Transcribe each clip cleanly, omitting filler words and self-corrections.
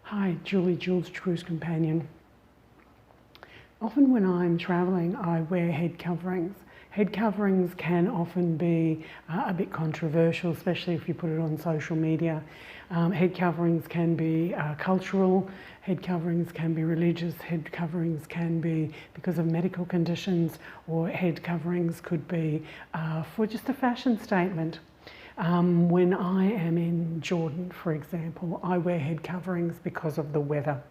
Hi, Jules Cruise Companion. Often when I'm travelling, I wear head coverings. Head coverings can often be a bit controversial, especially if you put it on social media. Head coverings can be cultural, head coverings can be religious, head coverings can be because of medical conditions, or head coverings could be for just a fashion statement. When I am in Jordan, for example, I wear head coverings because of the weather.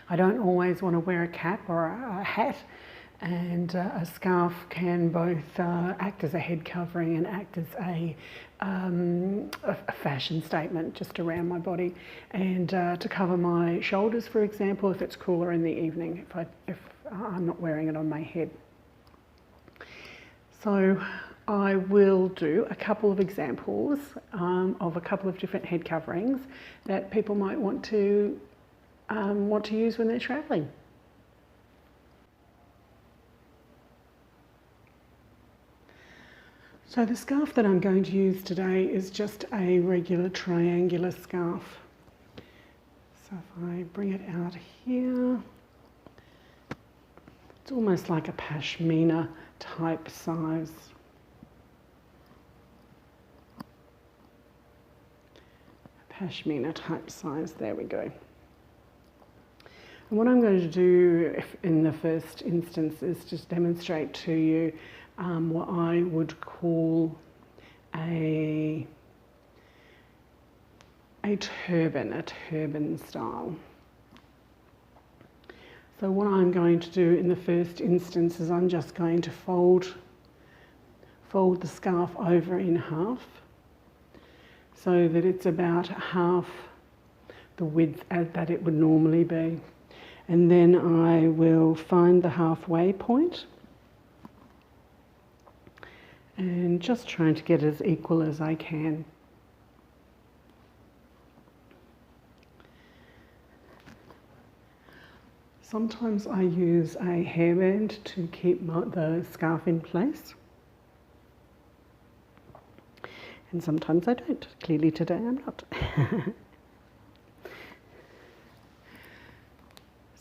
I don't always want to wear a cap or a hat, and a scarf can both act as a head covering and act as a fashion statement just around my body, and to cover my shoulders, for example, if it's cooler in the evening, if I'm not wearing it on my head. So I will do a couple of examples of a couple of different head coverings that people might want to use when they're travelling. So the scarf that I'm going to use today is just a regular triangular scarf. So if I bring it out here, it's almost like a pashmina type size. Pashmina type size, there we go. And what I'm going to do in the first instance is just demonstrate to you what I would call a turban style. So what I'm going to do in the first instance is I'm just going to fold the scarf over in half, so that it's about half the width that it would normally be. And then I will find the halfway point and just trying to get as equal as I can. Sometimes I use a hairband to keep the scarf in place. And sometimes I don't. Clearly today I'm not.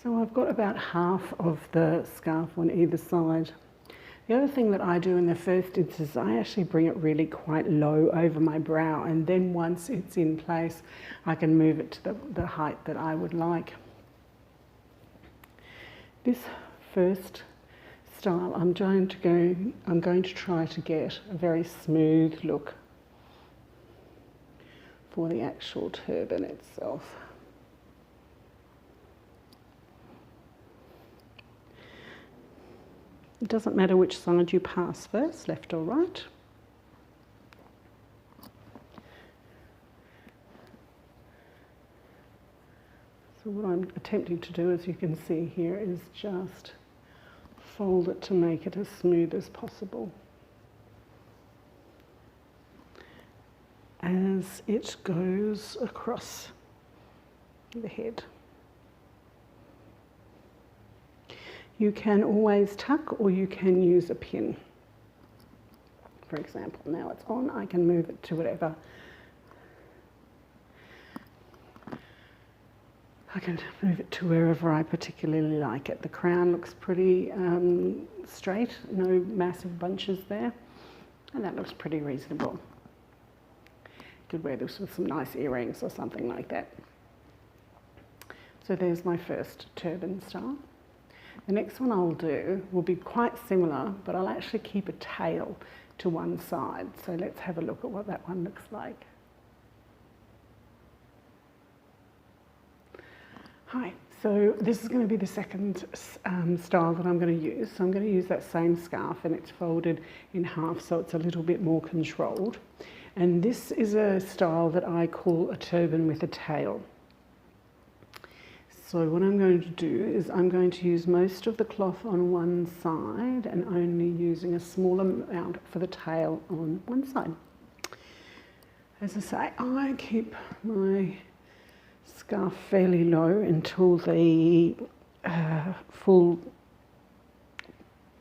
So I've got about half of the scarf on either side. The other thing that I do in the first instance is I actually bring it really quite low over my brow, and then once it's in place I can move it to the height that I would like. This first style I'm going to try to get a very smooth look for the actual turban itself. It doesn't matter which side you pass first, left or right. So what I'm attempting to do, as you can see here, is just fold it to make it as smooth as possible as it goes across the head. You can always tuck, or you can use a pin. For example, now it's on, I can move it to whatever. I can move it to wherever I particularly like it. The crown looks pretty straight, no massive bunches there, and that looks pretty reasonable. Could wear this with some nice earrings or something like that. So there's my first turban style. The next one I'll do will be quite similar, but I'll actually keep a tail to one side. So let's have a look at what that one looks like. Hi, so this is going to be the second style that I'm going to use. So I'm going to use that same scarf, and it's folded in half so it's a little bit more controlled. And this is a style that I call a turban with a tail. So what I'm going to do is I'm going to use most of the cloth on one side and only using a small amount for the tail on one side. As I say, I keep my scarf fairly low until the full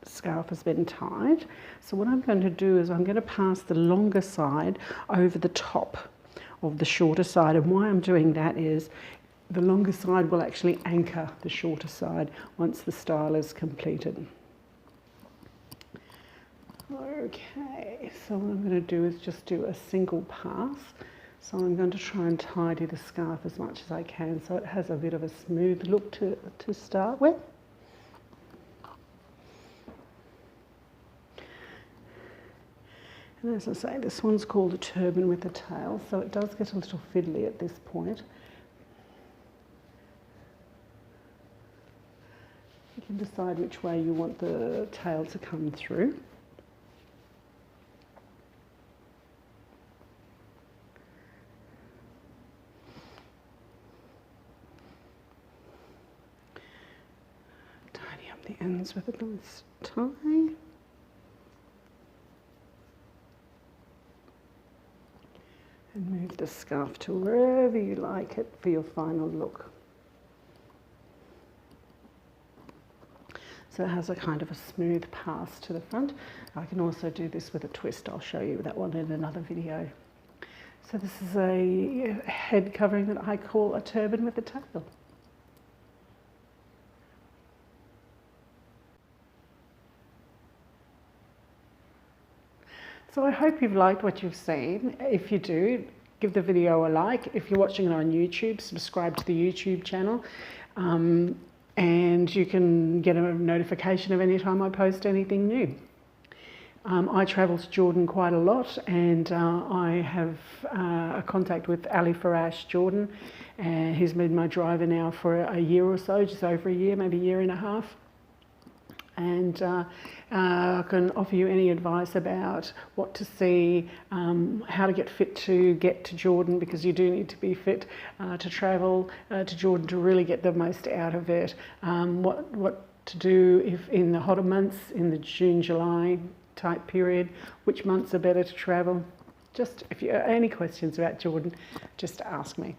scarf has been tied. So what I'm going to do is I'm going to pass the longer side over the top of the shorter side, and why I'm doing that is the longer side will actually anchor the shorter side once the style is completed. Okay, so what I'm going to do is just do a single pass. So I'm going to try and tidy the scarf as much as I can so it has a bit of a smooth look to start with. And as I say, this one's called a turban with a tail, so it does get a little fiddly at this point. You can decide which way you want the tail to come through. Tidy up the ends with a nice tie. And move the scarf to wherever you like it for your final look. So it has a kind of a smooth pass to the front. I can also do this with a twist. I'll show you that one in another video. So this is a head covering that I call a turban with a tail. So I hope you've liked what you've seen. If you do, give the video a like. If you're watching it on YouTube, subscribe to the YouTube channel. And you can get a notification of any time I post anything new. I travel to Jordan quite a lot, and I have a contact with Ali Farash Jordan. He's been my driver now for a year or so, just over a year, maybe a year and a half. And I can offer you any advice about what to see, how to get fit to get to Jordan, because you do need to be fit to travel to Jordan to really get the most out of it. What to do if in the hotter months, in the June, July type period, which months are better to travel. Just if you have any questions about Jordan, just ask me.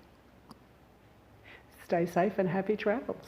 Stay safe and happy travels.